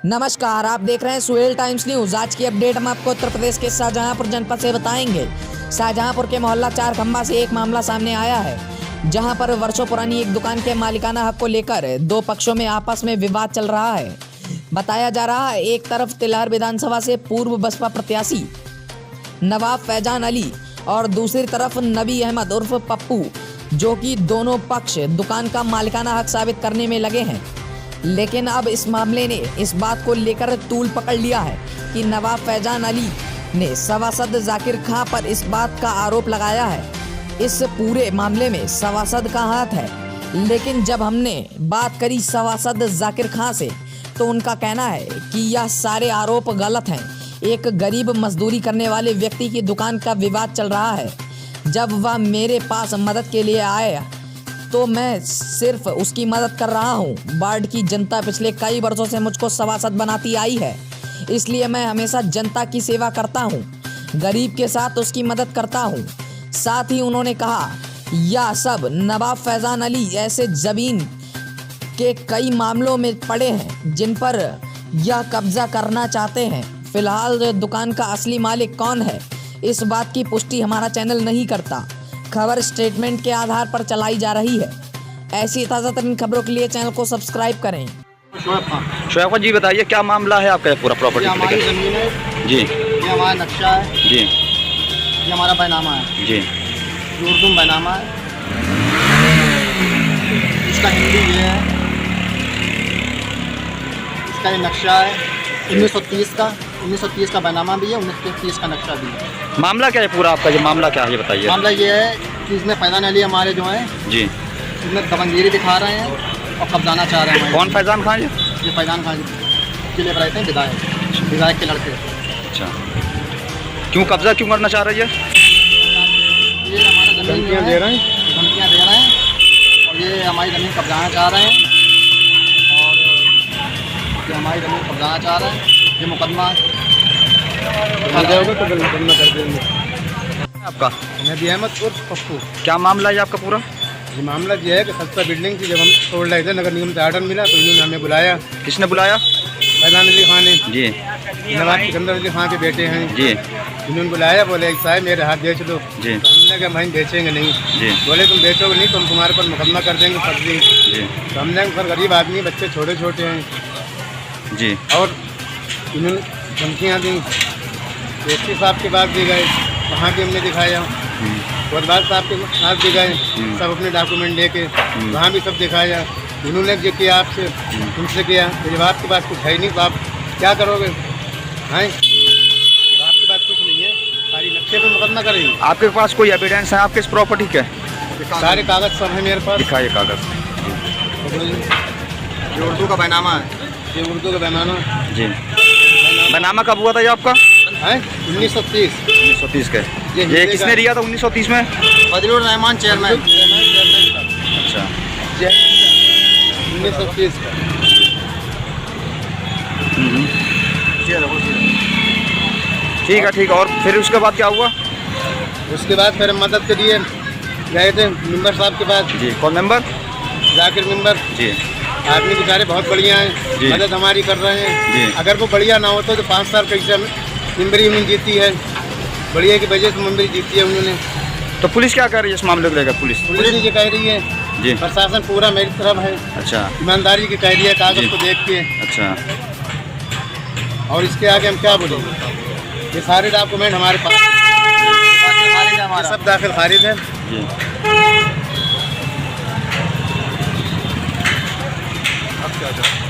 नमस्कार, आप देख रहे हैं सुहेल टाइम्स न्यूज। आज की अपडेट हम आपको उत्तर प्रदेश के शाहजहांपुर जनपद से बताएंगे। शाहजहांपुर के मोहल्ला चार खंबा से एक मामला सामने आया है, जहां पर वर्षों पुरानी एक दुकान के मालिकाना हक को लेकर दो पक्षों में आपस में विवाद चल रहा है। बताया जा रहा है, एक तरफ तिलहर विधानसभा से पूर्व बसपा प्रत्याशी नवाब फैजान अली और दूसरी तरफ नबी अहमद उर्फ पप्पू, जो कि दोनों पक्ष दुकान का मालिकाना हक साबित करने में लगे हैं। लेकिन अब इस मामले ने इस बात को लेकर तूल पकड़ लिया है कि नवाब फैजान अली ने सभासद जाकिर खां पर इस बात का आरोप लगाया है। इस पूरे मामले में सभासद का हाथ है। लेकिन जब हमने बात करी सभासद जाकिर खां से, तो उनका कहना है कि यह सारे आरोप गलत हैं। एक गरीब मजदूरी करने वाले व्यक्ति की दुकान का विवाद चल रहा है। जब वह मेरे पास मदद के लिए आया तो मैं सिर्फ उसकी मदद कर रहा हूँ। वार्ड की जनता पिछले कई वर्षों से मुझको सभासद बनाती आई है, इसलिए मैं हमेशा जनता की सेवा करता हूँ, गरीब के साथ उसकी मदद करता हूँ। साथ ही उन्होंने कहा, यह सब नवाब फैजान अली ऐसे जमीन के कई मामलों में पड़े हैं जिन पर यह कब्जा करना चाहते हैं। फिलहाल दुकान का असली मालिक कौन है, इस बात की पुष्टि हमारा चैनल नहीं करता। खबर स्टेटमेंट के आधार पर चलाई जा रही है। ऐसी ताज़ा तरीन खबरों के लिए चैनल को सब्सक्राइब करें। शोएब जी, बताइए क्या मामला है आपका पूरा प्रॉपर्टी? ये हमारी ज़मीन है जी, ये हमारा नक्शा है जी, ये हमारा बैनामा है जी, ये उर्दू बैनामा है, इसका हिंदी ये है, इसका ये नक्शा है 1930 का बैनामा भी है, 1930 का नक्शा भी है। मामला क्या है पूरा आपका? जो मामला क्या है ये बताइए। मामला ये है कि इसमें फैजान अली हमारे जो हैं जी, इसमें दबंगगिरी दिखा रहे हैं और कब्जाना चाह रहे हैं। कौन फैजान खान? ये फैजान खान के लिए रहते हैं विधायक के लड़के। अच्छा, क्यों कब्जा क्यों करना चाह रही है? ये हमारा ज़मीन धमकियाँ दे रहे हैं और ये हमारी ज़मीन कब्जाना चाह रहे हैं ये हमारी ज़मीन कब्जाना चाह रहे हैं। ये मुकदमा आपका नबी अहमद उर्फ पप्पू। क्या मामला है आपका पूरा? ये मामला ये है कि सस्ता बिल्डिंग थी, जब हम तोड़ रहे थे नगर निगम से आर्डर मिला तो इन्होंने हमें बुलाया। किसने बुलाया? फैजान अली खान ने जी, नवाब सिकंदर अली खान के बेटे हैं जी, इन्होंने बुलाया। बोले साहब मेरे हाथ बेच दो जी, तो हमने कहा भाई बेचेंगे नहीं। जी, बोले तुम बेचोगे नहीं तो हम तुम्हारे पर मुकदमा कर देंगे फर्जी। जी, तो हमने पर गरीब आदमी, बच्चे छोटे छोटे हैं जी, और इन्होंने धमकियाँ दी। एसपी साहब के पास भी गए, वहाँ भी हमने दिखाया। कोतवाल साहब के पास भी गए, सब अपने डॉक्यूमेंट लेके वहाँ भी सब दिखाया। इन्होंने जो किया आपसे तुमसे किया, जब आपके पास कुछ है ही नहीं तो आप क्या करोगे? हैं, जब आपके पास कुछ नहीं है, सारी नक्शे पर मुकदमा करेंगे। आपके पास कोई एविडेंस है आपके इस प्रॉपर्टी के? सारे कागज सब है मेरे पास। दिखाइए कागज। ये उर्दू का बैनामा है, ये उर्दू का बैनामा जी। बैनामा कब हुआ था ये आपका? है 1930। 1930 के। ये किसने दिया था 1930 में? फजलुर रहमान चेयरमैन। अच्छा, 1930 का। ठीक है, ठीक है। और फिर उसके बाद क्या हुआ? उसके बाद फिर हम मदद के लिए गए थे मेंबर साहब के पास। जी, कौन मेंबर? जाकिर मेंबर जी, आदमी बेचारे बहुत बढ़िया हैं, जी, मदद हमारी कर रहे हैं। जी। अगर वो बढ़िया ना होता तो 5 साल कैसे मेंबरी उन्होंने जीती है, बढ़िया की वजह से मेंबरी जीती है उन्होंने। तो पुलिस क्या कर रही है इस मामले को लेकर? पुलिस ये कह रही है जी, प्रशासन पूरा मेरी तरफ है। अच्छा, ईमानदारी की कह रही है, जी। कागज को देख के। अच्छा, और इसके आगे हम क्या बोलेंगे? ये सारे डॉक्यूमेंट हमारे पास, ये सब दाखिल खारिज है। जी।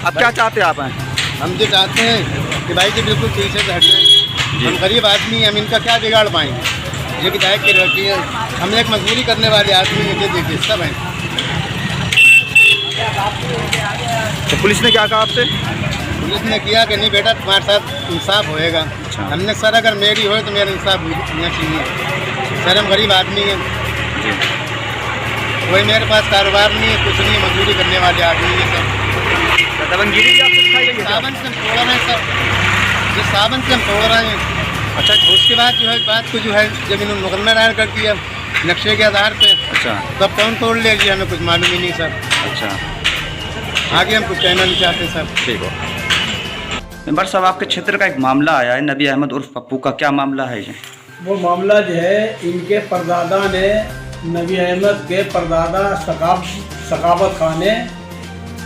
अब क्या चाहते हैं आप? हैं हम जो चाहते हैं कि भाई जी बिल्कुल पीछे से हट जाएं। हम गरीब आदमी हैं, हम इनका क्या बिगाड़ पाएंगे? ये विधायक की लड़की है, हम एक मजदूरी करने वाले आदमी हैं, ये देखिए सब हैं। तो पुलिस ने क्या कहा आपसे? पुलिस ने किया कि नहीं बेटा तुम्हारे साथ इंसाफ होएगा। अच्छा। हमने सर अगर मेरी हो तो मेरा इंसाफ होना चाहिए। सर हम गरीब आदमी हैं, जी, कोई मेरे पास कारोबार नहीं है, कुछ नहीं, मजदूरी करने वाले आदमी हैं सर। दबंगगिरी भी आपसे दिखाई गई? सावन से हम तोड़ रहे हैं सर, जिस सावन से हम तोड़ रहे हैं। अच्छा, उसके बाद जो है बात को जो है जब इन्होंने मुकदमा दायर कर दिया नक्शे के आधार पे, अच्छा, तब कौन तोड़ ले जी हमें कुछ मालूम ही नहीं सर। अच्छा, आगे हम कुछ कहना नहीं चाहते सर। ठीक हो। मेंबर साहब, आपके क्षेत्र का एक मामला आया है नबी अहमद उर्फ पप्पू का, क्या मामला है ये? वो मामला जो है, इनके परदादा ने, नबी अहमद के परदादा सकावत खान ने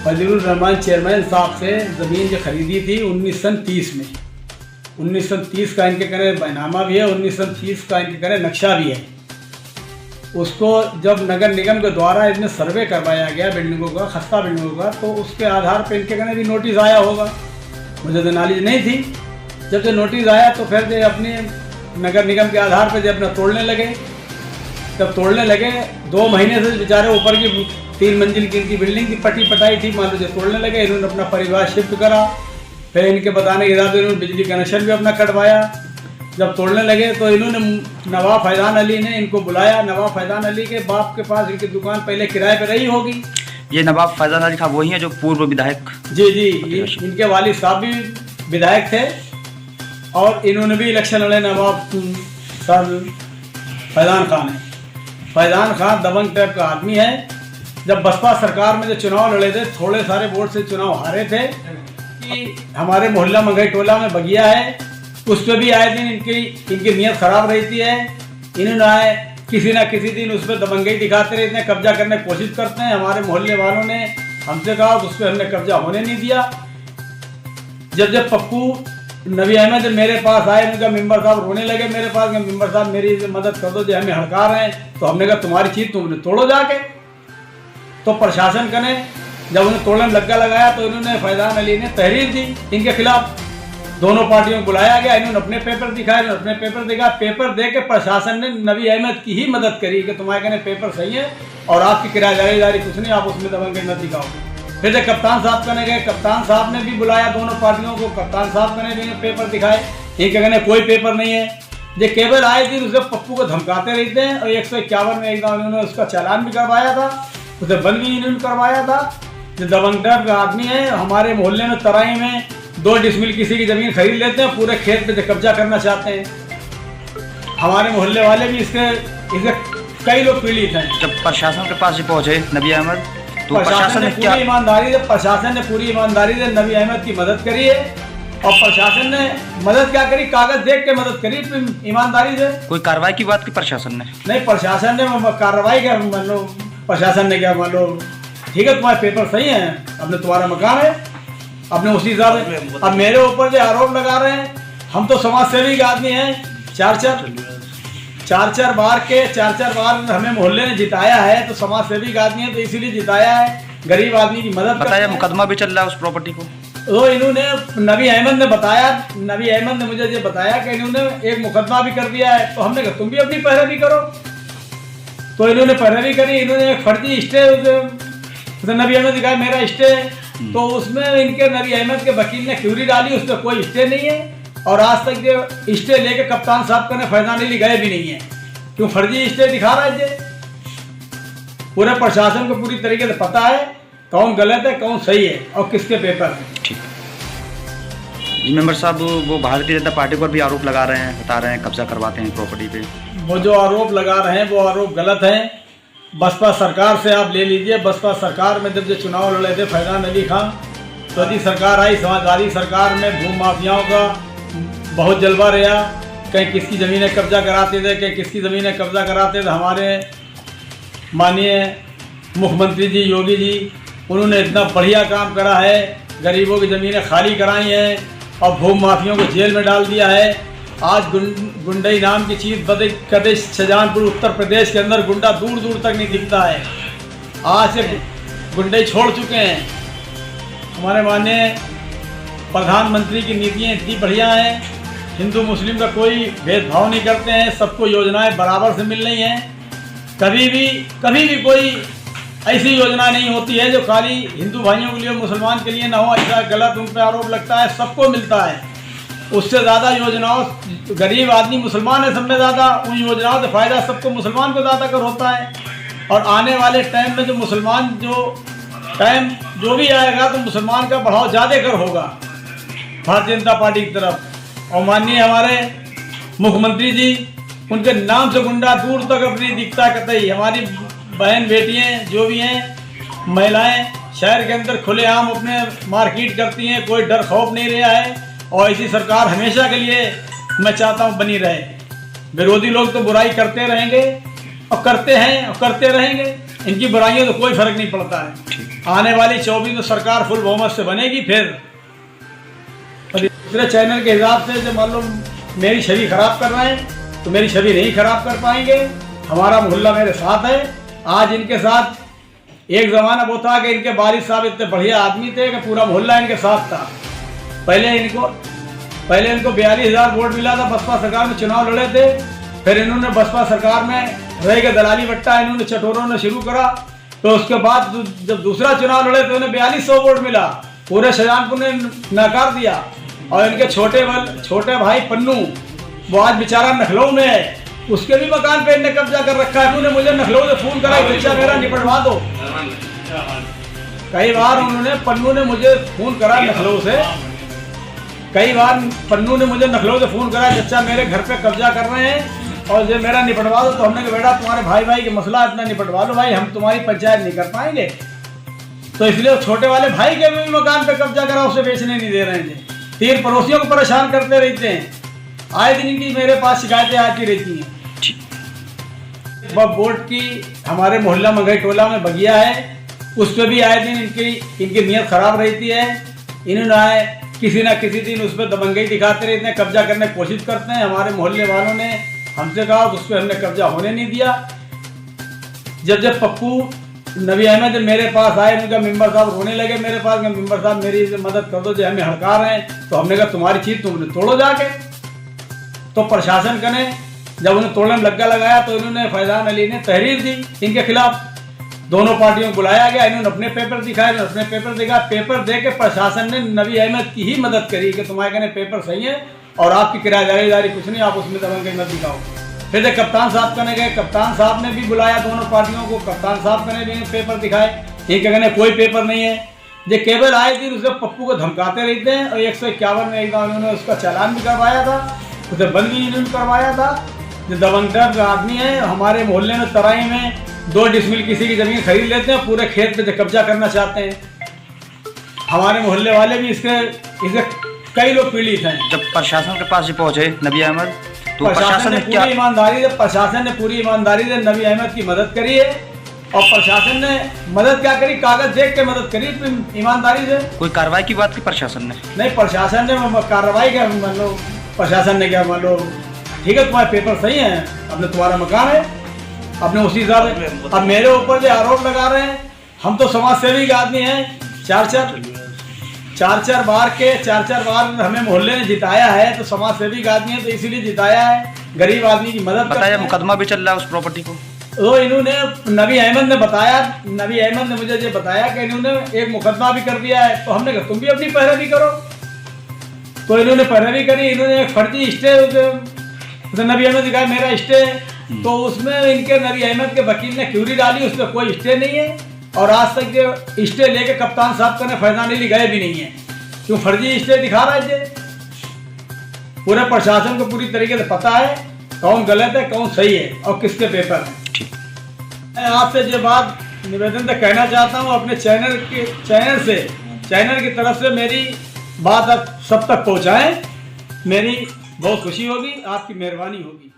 फजलुर रहमान चेयरमैन साहब से ज़मीन जो खरीदी थी 1930 में। 1930 का इनके करे बैनामा भी है, 1930 का इनके करे नक्शा भी है। उसको जब नगर निगम के द्वारा इसमें सर्वे करवाया गया बिल्डिंगों का, खस्ता बिल्डिंगों का, तो उसके आधार पर इनके कहने भी नोटिस आया होगा। मुझे तो नॉलेज नहीं थी। जब से नोटिस आया तो फिर जो अपने नगर निगम के आधार पर जब अपना तोड़ने लगे, जब तोड़ने लगे 2 महीने से बेचारे ऊपर की 3 मंजिल की इनकी बिल्डिंग की पट्टी पटाई थी, मान लो जो तोड़ने लगे, इन्होंने अपना परिवार शिफ्ट करा। फिर इनके बताने के हिसाब से इन्होंने बिजली कनेक्शन भी अपना कटवाया। जब तोड़ने लगे तो इन्होंने नवाब फैजान अली ने इनको बुलाया। नवाब फैजान अली के बाप के पास इनकी दुकान पहले किराए पर रही होगी। ये नवाब फैजान अली खान वही है जो पूर्व विधायक? जी, इनके वालिद साहब भी विधायक थे और इन्होंने भी इलेक्शन लड़े। नवाब साहब फैजान खान है। फैजान खान दबंग टाइप का आदमी है। जब बसपा सरकार में जो चुनाव लड़े थे, थोड़े सारे वोट से चुनाव हारे थे। कि हमारे मोहल्ला मंगई टोला में बगिया है, उस पर भी आए दिन इनकी नीयत खराब रहती है। इन्होंने आए किसी ना किसी दिन उस पर दबंगई दिखाते रहते हैं, कब्जा करने की कोशिश करते हैं। हमारे मोहल्ले वालों ने हमसे कहा, उस पर हमने कब्जा होने नहीं दिया। जब पप्पू नबी अहमद मेरे पास आए, उनका मेंबर साहब रोने लगे मेरे पास, मेंबर साहब मेरी मदद कर दो, जो हमें हड़का रहे हैं। तो हमने कहा तुम्हारी चीज़ तुमने तोड़ो जाके। तो प्रशासन ने जब उन्हें तोड़ने में लगाया तो इन्होंने फैजान अली ने तहरीर दी इनके खिलाफ। दोनों पार्टियों को बुलाया गया, इन्होंने अपने पेपर दिखाए, अपने पेपर दिखा। पेपर दे के प्रशासन ने नबी अहमद की ही मदद करी कि तुम्हारे कहने पेपर सही है और आपकी किराएदारी कुछ नहीं, आप उसमें दबंगई मत दिखाओगे। फिर जब कप्तान साहब करने गए, कप्तान साहब ने भी बुलाया दोनों पार्टियों को। कप्तान साहब ने भी पेपर दिखाए, इनके कहने कोई पेपर नहीं है। ये केवल आए दिन उसे पप्पू को धमकाते रहते हैं। और 151 में एकदम उन्होंने उसका चालान भी करवाया था, उसे बंद भी इन्होंने करवाया था। जो दबंगदार का आदमी है, हमारे मोहल्ले में तराई में 2 डिसमिल किसी की ज़मीन खरीद लेते हैं, पूरे खेत पे कब्जा करना चाहते हैं। हमारे मोहल्ले वाले भी इसके कई लोग पीड़ित हैं। जब प्रशासन के पास पहुंचे नबी अहमद, तो प्रशासन ने पूरी ईमानदारी से, प्रशासन ने पूरी ईमानदारी से नबी अहमद की मदद करी है। और प्रशासन ने मदद क्या करी, कागज देख के मदद करी ईमानदारी से। कोई कार्रवाई की बात की प्रशासन ने? नहीं, प्रशासन ने कार्रवाई क्या, मान लो प्रशासन ने क्या, मान लो ठीक है तुम्हारे पेपर सही हैं, अपने तुम्हारा मकान है, अपने उसी हिसाब से। अब मेरे ऊपर जो आरोप लगा रहे हैं, हम तो समाज सेवी के आदमी हैं। 4-4 बार हमें मोहल्ले ने जिताया है, तो समाज सेवी का आदमी है, तो इसीलिए जिताया है। गरीब आदमी की मदद बताया। मुकदमा भी चल रहा है उस प्रॉपर्टी को। तो इन्होंने नबी अहमद ने बताया, नबी अहमद ने मुझे ये बताया कि इन्होंने एक मुकदमा भी कर दिया है। तो हमने कहा तुम भी अपनी पैरवी करो। तो इन्होंने पैरवी करी। इन्होंने एक फर्जी स्टे नबी अहमद दिखाया मेरा स्टे, तो उसमें इनके नबी अहमद के वकील ने क्यूरी डाली, उस पर कोई स्टे नहीं है। और आज तक ये स्टे लेके कप्तान साहब का फैजान अली गए भी नहीं है। क्यों फर्जी स्टे दिखा रहा है? पूरे प्रशासन को पूरी तरीके से पता है कौन गलत है, कौन सही है और किसके पेपर है। ठीक जी मेंबर साहब, वो भारतीय जनता पार्टी पर भी आरोप लगा रहे हैं, बता रहे हैं कब्जा करवाते हैं प्रॉपर्टी पे। वो जो आरोप लगा रहे हैं वो आरोप गलत है। बसपा सरकार से आप ले लीजिए, बसपा सरकार में जब जो चुनाव लड़े थे फैजान अली खान, तो यदि सरकार आई, समाजवादी सरकार में भूमि माफियाओं का बहुत जलवा रहा। कहीं किसकी ज़मीनें कब्जा कराते थे, कहीं किसकी ज़मीनें कब्जा कराते थे। हमारे माननीय मुख्यमंत्री जी योगी जी, उन्होंने इतना बढ़िया काम करा है, गरीबों की ज़मीनें खाली कराई हैं और भूमि माफियों को जेल में डाल दिया है। आज गुंडई नाम की चीज़ कदेश शाहजहांपुर उत्तर प्रदेश के अंदर गुंडा दूर दूर तक नहीं दिखता है। आज से गुंडई छोड़ चुके हैं। हमारे माननीय प्रधानमंत्री की नीतियाँ इतनी बढ़िया हैं, हिंदू मुस्लिम का कोई भेदभाव नहीं करते हैं, सबको योजनाएं बराबर से मिल रही हैं। कभी भी कोई ऐसी योजना नहीं होती है जो खाली हिंदू भाइयों के लिए, मुसलमान के लिए ना हो। ऐसा गलत उन पर आरोप लगता है। सबको मिलता है। उससे ज़्यादा योजनाओं, गरीब आदमी मुसलमान है सब में ज़्यादा, उन योजनाओं से फ़ायदा सबको मुसलमान को ज़्यादा कर होता है। और आने वाले टाइम में जो मुसलमान जो भी आएगा तो मुसलमान का बढ़ाव ज़्यादा कर होगा भारतीय जनता पार्टी की तरफ। और माननीय हमारे मुख्यमंत्री जी, उनके नाम से गुंडा दूर तक अपनी दिखता कतई। हमारी बहन बेटियाँ जो भी हैं, महिलाएं शहर के अंदर खुलेआम अपने मार्केट करती हैं, कोई डर खौफ नहीं रहा है। और ऐसी सरकार हमेशा के लिए मैं चाहता हूँ बनी रहे। विरोधी लोग तो बुराई करते रहेंगे और करते हैं और करते रहेंगे, इनकी बुराइयों तो कोई फर्क नहीं पड़ता है। आने वाली 24 में सरकार फुल बहुमत से बनेगी। फिर दूसरे चैनल के हिसाब से जब मान लो मेरी छवि खराब कर रहे हैं तो मेरी छवि नहीं खराब कर पाएंगे। हमारा मोहल्ला मेरे साथ है। आज इनके साथ एक ज़माना वो था कि इनके वालिद साहब इतने बढ़िया आदमी थे कि पूरा मोहल्ला इनके साथ था। पहले इनको 42,000 वोट मिला था, बसपा सरकार में चुनाव लड़े थे। फिर इन्होंने बसपा सरकार में रह के दलाली बट्टा इन्होंने चटोरों ने शुरू करा। तो उसके बाद जब दूसरा चुनाव लड़े तो उन्हें 4200 वोट मिला। पूरे शाहजहानपुर ने नकार दिया। और इनके छोटे भाई पन्नू, वो आज बेचारा लखनऊ में है, उसके भी मकान पे इनने कब्जा कर रखा है। उन्होंने मुझे लखनऊ से फोन करा, बच्चा मेरा निपटवा दो। कई बार पन्नू ने मुझे फोन करा लखनऊ से, कई बार पन्नू ने मुझे लखनऊ से फोन करा, बच्चा मेरे घर पे कब्जा कर रहे हैं और जो मेरा निपटवा दो। तो हमने कहा बेटा तुम्हारे भाई के मसला इतना निपटवा लो भाई, हम तुम्हारी पंचायत नहीं कर पाएंगे। तो इसलिए छोटे वाले भाई के भी मकान पे कब्जा करा, उसे बेचने नहीं दे रहे हैं। 3 पड़ोसियों को परेशान करते रहते हैं। आए दिन इनकी मेरे पास शिकायतें आती रहती हैं। बोर्ड की हमारे मोहल्ला मंगई टोला में बगिया है, उस पर भी आए दिन इनकी नीयत खराब रहती है। इन्होंने आए किसी ना किसी दिन उस पर दबंगई दिखाते रहते हैं, कब्जा करने की कोशिश करते हैं। हमारे मोहल्ले वालों ने हमसे कहा उस पर हमने कब्जा होने नहीं दिया। जब पप्पू नबी अहमद मेरे पास आए, उनका मेंबर साहब रोने लगे मेरे पास, मेंबर साहब मेरी मदद कर दो जो हमें हड़का रहे हैं। तो हमने कहा तुम्हारी चीज तुमने तोड़ो जाके। तो प्रशासन ने जब उन्हें तोड़ने में लग्गा लगाया तो इन्होंने फैजान अली ने तहरीर दी इनके खिलाफ। दोनों पार्टियों को बुलाया गया, इन्होंने अपने पेपर दिखाए, अपने पेपर दिखा। पेपर दे के प्रशासन ने नबी अहमद की ही मदद करी कि तुम्हारे कहने पेपर सही है और आपकी किराएदारी कुछ नहीं, आप उसमें दबंगई मत दिखाओ। फिर जब कप्तान साहब करने गए, कप्तान साहब ने भी बुलाया दोनों पार्टियों को, कप्तान साहब ने भी पेपर दिखाए, इनके कहने कोई पेपर नहीं है। जो केवल आए दिन उसे पप्पू को धमकाते रहते हैं। और 151 में एक बार उन्होंने उसका चालान भी करवाया था, उसे बंद भी इन्होंने करवाया था। जो दबंगदार आदमी है, हमारे मोहल्ले में तराई में 2 डिसमिल किसी की जमीन खरीद लेते हैं, पूरे खेत पे कब्जा करना चाहते हैं। हमारे मोहल्ले वाले भी इसे कई लोग पीड़ित हैं। जब प्रशासन के पास पहुंचे नबी अहमद तो प्रशासन ने पूरी ईमानदारी से नबी अहमद की मदद करी है। और प्रशासन ने मदद क्या करी, कागज देख के मदद करी ईमानदारी से। कोई कार्रवाई की बात की प्रशासन ने नहीं, प्रशासन ने कार्रवाई क्या, मान लो प्रशासन ने क्या, मान लो ठीक है तुम्हारे पेपर सही है, अपने तुम्हारा मकान है, अपने उसी हिसाब से। अब मेरे ऊपर जो आरोप लगा रहे हैं, हम तो समाज सेवी के आदमी हैं। 4-4 बार हमें मोहल्ले ने जिताया है, तो समाज सेवी का आदमी है तो इसीलिए जिताया है। गरीब आदमी की मदद बताया। मुकदमा भी चल रहा है उस प्रॉपर्टी को। तो इन्होंने नबी अहमद ने मुझे ये बताया कि इन्होंने एक मुकदमा भी कर दिया है। तो हमने कहा तुम भी अपनी पैरवी करो। तो इन्होंने पैरवी करी। इन्होंने एक फर्जी स्टे नबी अहमद दिखाया मेरा स्टे, तो उसमें इनके नबी अहमद के वकील ने क्यूरी डाली, उसमें कोई स्टे नहीं है। और आज तक ये स्टे लेके कप्तान साहब का फैजान अली गए भी नहीं है, क्यों फर्जी स्टे दिखा रहा है। पूरे प्रशासन को पूरी तरीके से पता है कौन गलत है कौन सही है और किसके पेपर है। मैं आपसे ये बात निवेदन तक कहना चाहता हूँ, अपने चैनल की तरफ से मेरी बात आप सब तक पहुँचाएं। मेरी बहुत खुशी होगी, आपकी मेहरबानी होगी।